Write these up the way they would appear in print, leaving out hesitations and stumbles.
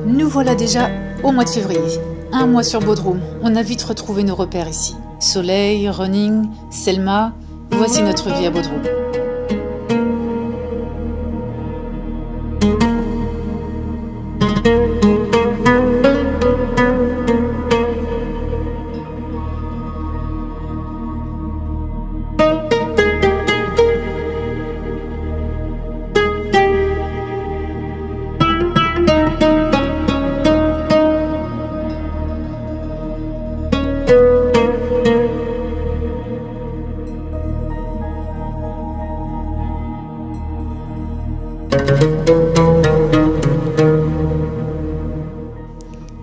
Nous voilà déjà au mois de février. Un mois sur Bodrum. On a vite retrouvé nos repères ici. Soleil, running, Selma. Voici notre vie à Bodrum.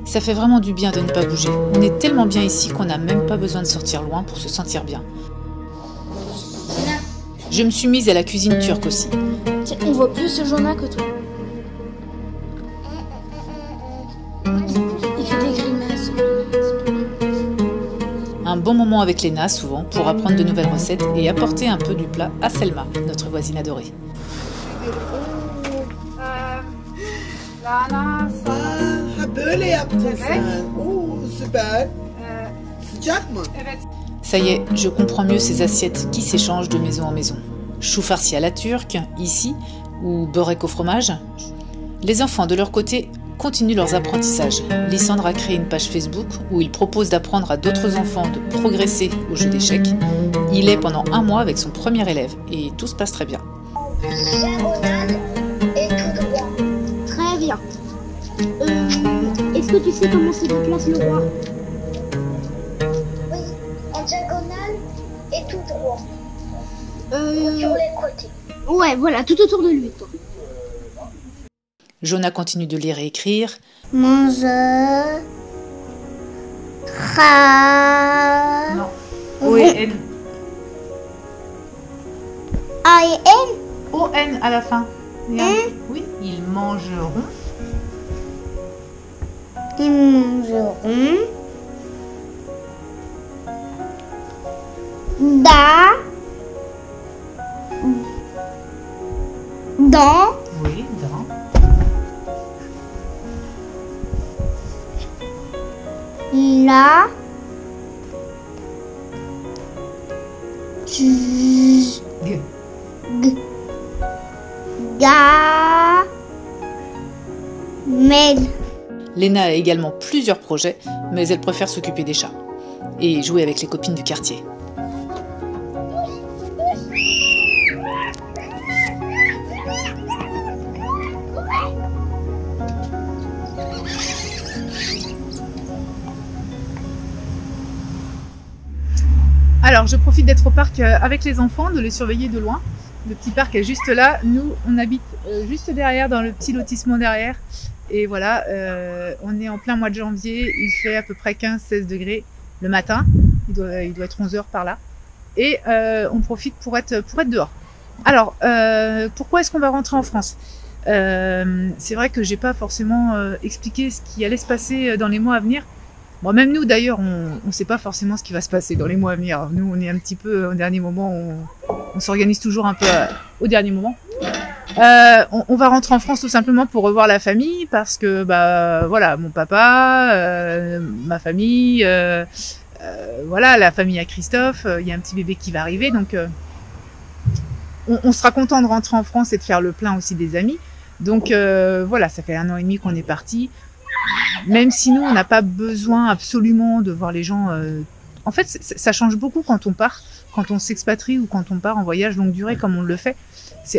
Ça fait vraiment du bien de ne pas bouger. On est tellement bien ici qu'on n'a même pas besoin de sortir loin pour se sentir bien. Je me suis mise à la cuisine turque aussi. Tiens, on voit plus ce Jonah que toi. Il fait des grimaces. Un bon moment avec Léna, souvent, pour apprendre de nouvelles recettes et apporter un peu du plat à Selma, notre voisine adorée. Ça y est, je comprends mieux ces assiettes qui s'échangent de maison en maison. Chou farci à la turque, ici, ou beurek au fromage. Les enfants, de leur côté, continuent leurs apprentissages. Lysandre a créé une page Facebook où il propose d'apprendre à d'autres enfants de progresser au jeu d'échecs. Il est pendant un mois avec son premier élève et tout se passe très bien. Diagonale et tout droit. Très bien. Est-ce que tu sais comment se déplace le roi? Oui, en diagonale et tout droit. Sur les côtés. Ouais, voilà, tout autour de lui, toi. Jonah continue de lire et écrire. Mange. Ra. Non. O et N. A et N. O-N à la fin. Oui, ils mangeront. Ils mangeront. Dans. Oui, dans. La. G. Gamelle. Léna a également plusieurs projets, mais elle préfère s'occuper des chats et jouer avec les copines du quartier. Alors, je profite d'être au parc avec les enfants, de les surveiller de loin. Le petit parc est juste là. Nous, on habite juste derrière, dans le petit lotissement derrière. Et voilà, on est en plein mois de janvier. Il fait à peu près 15-16 degrés le matin. Il doit être 11 h par là. Et on profite pour être dehors. Alors, pourquoi est-ce qu'on va rentrer en France? C'est vrai que j'ai pas forcément expliqué ce qui allait se passer dans les mois à venir. Bon, même nous d'ailleurs, on ne sait pas forcément ce qui va se passer dans les mois à venir. Nous, on est un petit peu au dernier moment, on s'organise toujours un peu au dernier moment. On va rentrer en France tout simplement pour revoir la famille parce que bah voilà, mon papa, ma famille, voilà, la famille à Christophe, il y a un petit bébé qui va arriver, donc on sera content de rentrer en France et de faire le plein aussi des amis. Donc voilà, ça fait 1 an et demi qu'on est parti. Même si nous, on n'a pas besoin absolument de voir les gens. En fait, ça change beaucoup quand on part, quand on s'expatrie ou quand on part en voyage longue durée comme on le fait.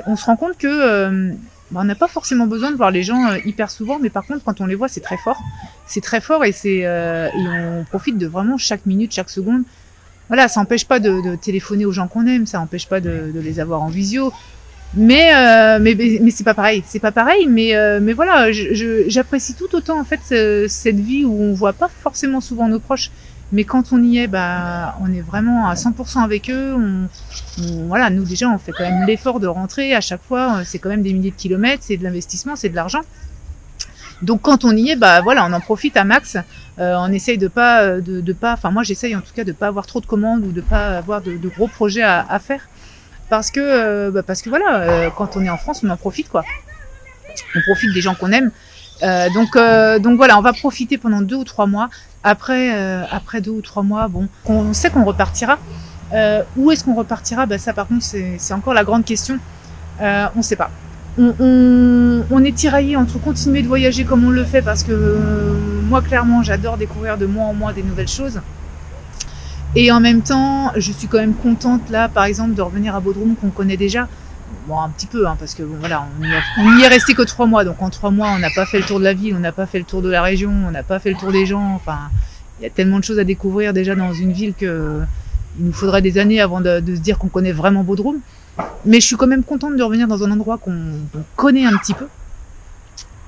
On se rend compte que on n'a pas forcément besoin de voir les gens hyper souvent, mais par contre, quand on les voit, c'est très fort. C'est très fort et et on profite de vraiment chaque minute, chaque seconde. Voilà, ça n'empêche pas de téléphoner aux gens qu'on aime, ça n'empêche pas de les avoir en visio. Mais c'est pas pareil, mais voilà, j'apprécie tout autant en fait cette vie où on voit pas forcément souvent nos proches, mais quand on y est, bah on est vraiment à 100% avec eux. Voilà, nous déjà on fait quand même l'effort de rentrer à chaque fois, c'est quand même des milliers de kilomètres, c'est de l'investissement, c'est de l'argent. Donc quand on y est, bah voilà, on en profite à max. On essaye de pas, enfin moi j'essaye en tout cas de pas avoir trop de commandes ou de pas avoir de gros projets à faire. Parce que voilà, quand on est en France, on en profite quoi. On profite des gens qu'on aime. Donc voilà, on va profiter pendant 2 ou 3 mois. Après 2 ou 3 mois, bon, on sait qu'on repartira. Où est-ce qu'on repartira? Bah ça par contre c'est encore la grande question. On sait pas. On est tiraillé entre continuer de voyager comme on le fait parce que moi clairement j'adore découvrir de mois en mois des nouvelles choses. Et en même temps, je suis quand même contente là, par exemple, de revenir à Bodrum qu'on connaît déjà. Bon, un petit peu, hein, parce que bon, voilà, on y est resté que 3 mois. Donc en 3 mois, on n'a pas fait le tour de la ville, on n'a pas fait le tour de la région, on n'a pas fait le tour des gens. Enfin, il y a tellement de choses à découvrir déjà dans une ville que il nous faudrait des années avant de se dire qu'on connaît vraiment Bodrum. Mais je suis quand même contente de revenir dans un endroit qu'on connaît un petit peu.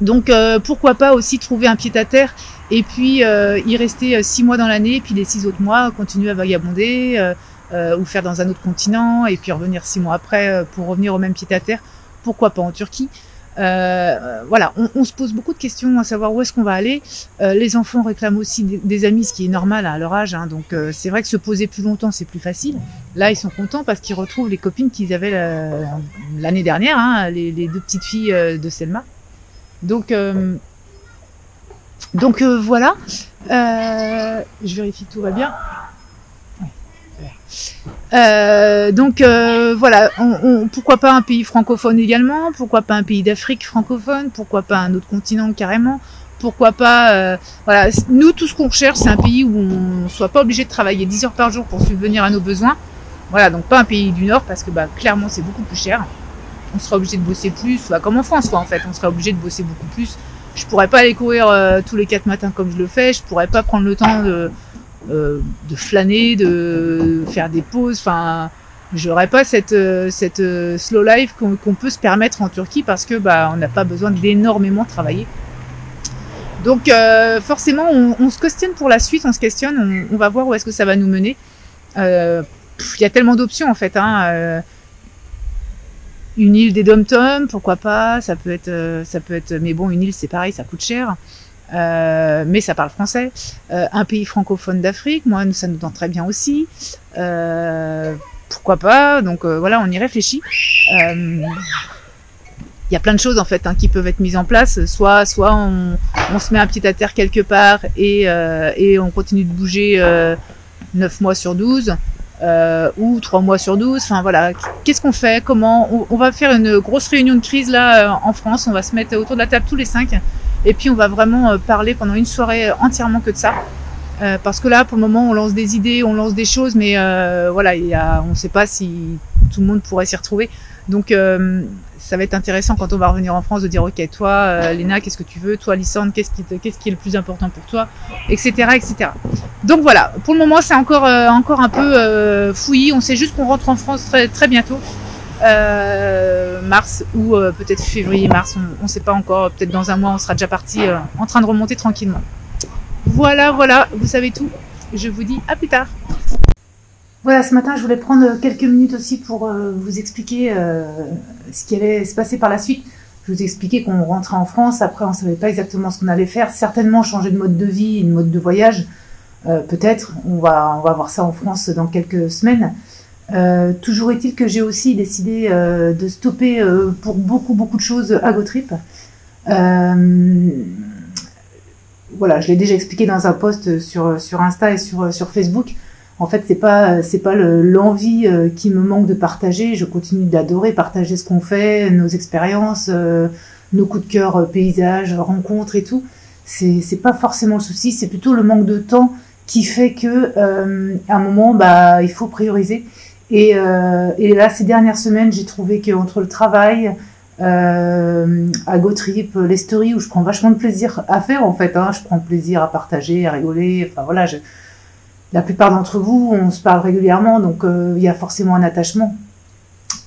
Donc pourquoi pas aussi trouver un pied-à-terre et puis y rester 6 mois dans l'année, puis les 6 autres mois continuer à vagabonder ou faire dans un autre continent et puis revenir 6 mois après pour revenir au même pied-à-terre. Pourquoi pas en Turquie? Voilà, on se pose beaucoup de questions à savoir où est-ce qu'on va aller. Les enfants réclament aussi des amis, ce qui est normal à leur âge, hein, donc c'est vrai que se poser plus longtemps c'est plus facile. Là ils sont contents parce qu'ils retrouvent les copines qu'ils avaient l'année dernière, hein, les 2 petites filles de Selma. Donc voilà, je vérifie que tout va bien. Voilà, pourquoi pas un pays francophone également, pourquoi pas un pays d'Afrique francophone, pourquoi pas un autre continent carrément, pourquoi pas, voilà, nous tout ce qu'on recherche c'est un pays où on soit pas obligé de travailler 10 heures par jour pour subvenir à nos besoins. Voilà, donc pas un pays du Nord parce que bah clairement c'est beaucoup plus cher. On sera obligé de bosser plus, soit comme en France quoi en fait, on sera obligé de bosser beaucoup plus. Je pourrais pas aller courir tous les 4 matins comme je le fais, je pourrais pas prendre le temps de flâner, de faire des pauses, enfin j'aurais pas cette slow life qu'on peut se permettre en Turquie parce que bah on n'a pas besoin d'énormément travailler. Donc forcément on se questionne pour la suite, on se questionne, on va voir où est-ce que ça va nous mener. Il y a tellement d'options en fait, hein. Une île des Dom-Tom, pourquoi pas, ça peut être, mais bon, une île c'est pareil, ça coûte cher, mais ça parle français. Un pays francophone d'Afrique, moi, ça nous tente très bien aussi, pourquoi pas, donc voilà, on y réfléchit. Il y a plein de choses en fait hein, qui peuvent être mises en place, soit on se met un pied à terre quelque part et on continue de bouger 9 mois sur 12, ou 3 mois sur 12, enfin voilà, qu'est-ce qu'on fait, comment, on va faire une grosse réunion de crise là en France, on va se mettre autour de la table tous les 5 et puis on va vraiment parler pendant une soirée entièrement que de ça, parce que là pour le moment on lance des idées, on lance des choses, mais voilà, on ne sait pas si tout le monde pourrait s'y retrouver, donc ça va être intéressant quand on va revenir en France de dire ok, toi Léna, qu'est-ce que tu veux, toi Lysandre, qu'est-ce qui est le plus important pour toi, etc., etc. Donc voilà, pour le moment c'est encore un peu fouillis, on sait juste qu'on rentre en France très, très bientôt, mars ou peut-être février-mars, on ne sait pas encore, peut-être dans un mois on sera déjà parti en train de remonter tranquillement. Voilà, vous savez tout, je vous dis à plus tard. Voilà, ce matin, je voulais prendre quelques minutes aussi pour vous expliquer ce qui allait se passer par la suite. Je vous ai expliqué qu'on rentrait en France, après on savait pas exactement ce qu'on allait faire, certainement changer de mode de vie, de mode de voyage, peut-être, on va voir ça en France dans quelques semaines. Toujours est-il que j'ai aussi décidé de stopper pour beaucoup de choses AgoTrip. Voilà, je l'ai déjà expliqué dans un post sur Insta et sur Facebook. En fait, c'est pas l'envie qui me manque de partager. Je continue d'adorer partager ce qu'on fait, nos expériences, nos coups de cœur, paysages, rencontres et tout. C'est pas forcément le souci, c'est plutôt le manque de temps qui fait que à un moment, bah, il faut prioriser. Et là, ces dernières semaines, j'ai trouvé qu'entre le travail, AgoTrip, les stories où je prends vachement de plaisir à faire en fait, hein, je prends plaisir à partager, à rigoler. Enfin voilà, la plupart d'entre vous, on se parle régulièrement, donc il y a forcément un attachement.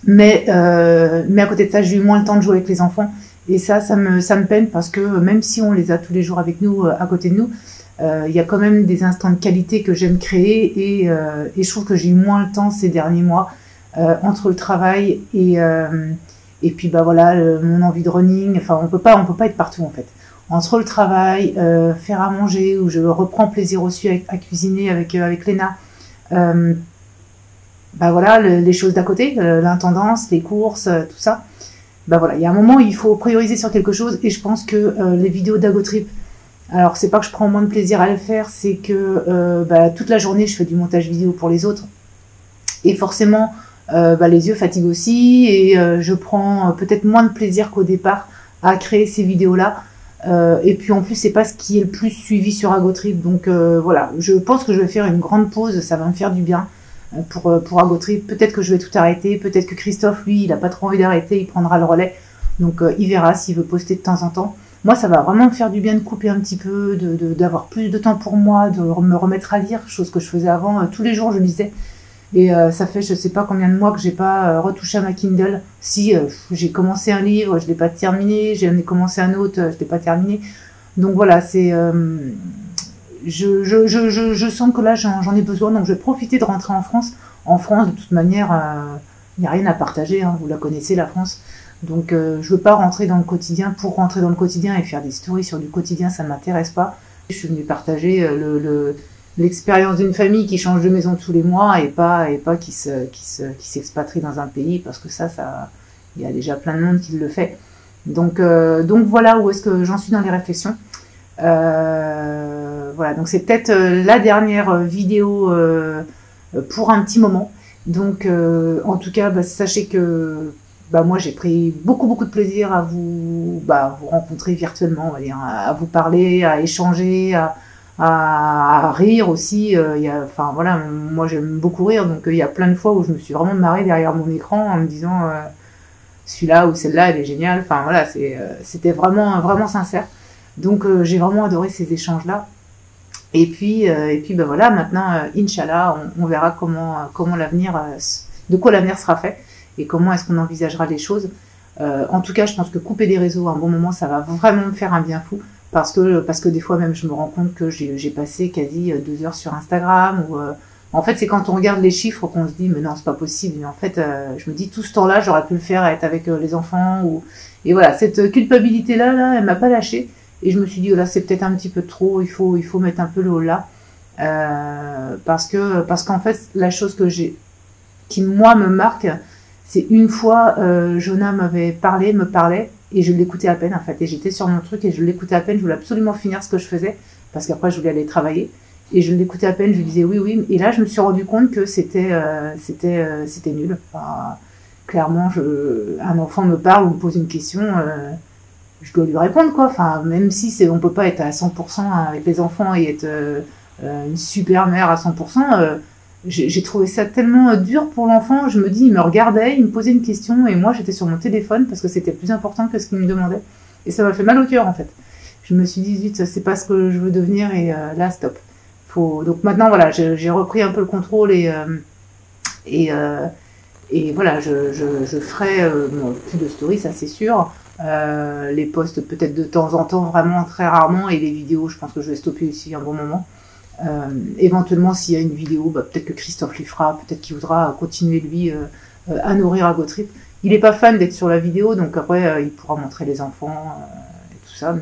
Mais à côté de ça, j'ai eu moins le temps de jouer avec les enfants. Et ça me peine parce que même si on les a tous les jours avec nous, à côté de nous, il y a quand même des instants de qualité que j'aime créer et je trouve que j'ai eu moins le temps ces derniers mois entre le travail et puis bah voilà mon envie de running. Enfin on peut pas être partout en fait. Entre le travail, faire à manger où je reprends plaisir aussi à cuisiner avec Léna. Bah voilà les choses d'à côté, l'intendance, les courses, tout ça. Bah voilà, il y a un moment où il faut prioriser sur quelque chose et je pense que les vidéos d'Agotrip, alors c'est pas que je prends moins de plaisir à le faire, c'est que bah, toute la journée je fais du montage vidéo pour les autres et forcément bah, les yeux fatiguent aussi et je prends peut-être moins de plaisir qu'au départ à créer ces vidéos là et puis en plus c'est pas ce qui est le plus suivi sur Agotrip, donc voilà, je pense que je vais faire une grande pause, ça va me faire du bien pour Agotrip. Peut-être que je vais tout arrêter, peut-être que Christophe lui il a pas trop envie d'arrêter, il prendra le relais, donc il verra s'il veut poster de temps en temps. Moi ça va vraiment me faire du bien de couper un petit peu, d'avoir plus de temps pour moi, de me remettre à lire, chose que je faisais avant, tous les jours je lisais et ça fait je sais pas combien de mois que j'ai pas retouché à ma Kindle. Si j'ai commencé un livre, je l'ai pas terminé, j'en ai commencé un autre, je l'ai pas terminé, donc voilà, c'est je sens que là j'en ai besoin, donc je vais profiter de rentrer en France. En France, de toute manière, il n'y a rien à partager, hein, vous la connaissez la France. Donc je veux pas rentrer dans le quotidien pour rentrer dans le quotidien et faire des stories sur du quotidien, ça ne m'intéresse pas. Je suis venue partager l'expérience d'une famille qui change de maison tous les mois et pas qui s'expatrie dans un pays, parce que ça il y a déjà plein de monde qui le fait. Donc voilà où est-ce que j'en suis dans les réflexions. Voilà, donc c'est peut-être la dernière vidéo pour un petit moment. Donc en tout cas, bah, sachez que bah, moi j'ai pris beaucoup de plaisir à vous rencontrer virtuellement, on va dire, à vous parler, à échanger, à rire aussi. Enfin voilà, moi j'aime beaucoup rire, donc il y a plein de fois où je me suis vraiment marrée derrière mon écran en me disant celui-là ou celle-là elle est géniale. Enfin voilà, c'était vraiment sincère. Donc j'ai vraiment adoré ces échanges-là. Et puis ben voilà, maintenant, Inch'Allah, on verra comment l'avenir, de quoi l'avenir sera fait et comment est-ce qu'on envisagera les choses. En tout cas, je pense que couper des réseaux à un bon moment, ça va vraiment me faire un bien fou, parce que des fois même, je me rends compte que j'ai passé quasi 2 heures sur Instagram. En fait, c'est quand on regarde les chiffres qu'on se dit, mais non, c'est pas possible. Mais en fait, je me dis, tout ce temps-là, j'aurais pu le faire, être avec les enfants. Et voilà, cette culpabilité-là, elle m'a pas lâchée. Et je me suis dit, oh là, c'est peut-être un petit peu trop, il faut mettre un peu le haut là. Parce qu'en fait, la chose qui moi me marque, c'est une fois, Jonah me parlait, et je l'écoutais à peine, en fait. Et j'étais sur mon truc, et je l'écoutais à peine, je voulais absolument finir ce que je faisais, parce qu'après, je voulais aller travailler. Et je l'écoutais à peine, je lui disais oui. Et là, je me suis rendu compte que c'était nul. Enfin, clairement, un enfant me parle ou me pose une question, je dois lui répondre, quoi. Enfin, même si on peut pas être à 100% avec les enfants et être une super mère à 100%, j'ai trouvé ça tellement dur pour l'enfant. Je me dis, il me regardait, il me posait une question et moi j'étais sur mon téléphone parce que c'était plus important que ce qu'il me demandait. Et ça m'a fait mal au cœur en fait. Je me suis dit, zut, c'est pas ce que je veux devenir et là, stop. Donc maintenant, voilà, j'ai repris un peu le contrôle et voilà, je ferai plus de stories, ça c'est sûr. Les posts peut-être de temps en temps, vraiment très rarement, et les vidéos je pense que je vais stopper aussi un bon moment. Éventuellement s'il y a une vidéo, peut-être que Christophe les fera, peut-être qu'il voudra continuer lui à nourrir Agotrip. Il est pas fan d'être sur la vidéo, donc après il pourra montrer les enfants et tout ça,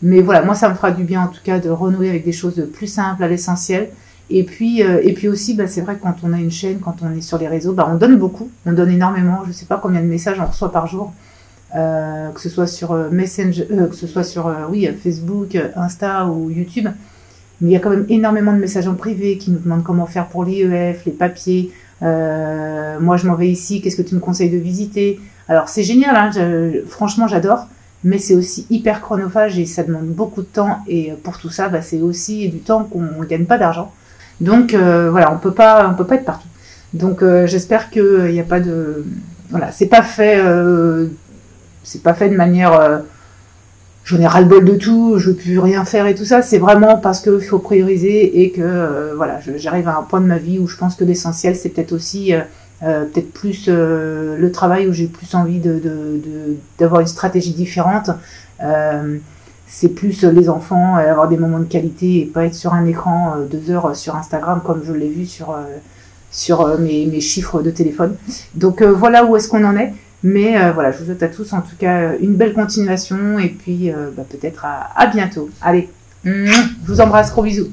mais voilà, moi ça me fera du bien en tout cas de renouer avec des choses plus simples, à l'essentiel. Et puis aussi, c'est vrai que quand on a une chaîne, quand on est sur les réseaux, on donne beaucoup, on donne énormément. Je sais pas combien de messages on reçoit par jour. Que ce soit sur Messenger, que ce soit sur Facebook, Insta ou YouTube, mais il y a quand même énormément de messages en privé qui nous demandent comment faire pour l'IEF, les papiers. Moi, je m'en vais ici. Qu'est-ce que tu me conseilles de visiter? Alors, c'est génial, hein, franchement, j'adore, mais c'est aussi hyper chronophage et ça demande beaucoup de temps. Et pour tout ça, c'est aussi du temps qu'on ne gagne pas d'argent. Donc voilà, on peut pas être partout. Donc j'espère qu'il n'y a pas de, voilà, c'est pas fait de manière j'en ai ras-le-bol de tout, je veux plus rien faire et tout ça. C'est vraiment parce qu'il faut prioriser et que voilà, j'arrive à un point de ma vie où je pense que l'essentiel c'est peut-être aussi peut-être plus le travail où j'ai plus envie d'avoir une stratégie différente. C'est plus les enfants, avoir des moments de qualité et pas être sur un écran 2 heures sur Instagram comme je l'ai vu sur mes chiffres de téléphone. Donc voilà où est-ce qu'on en est. Mais voilà, je vous souhaite à tous en tout cas une belle continuation et puis peut-être à bientôt. Allez, je vous embrasse, gros bisous.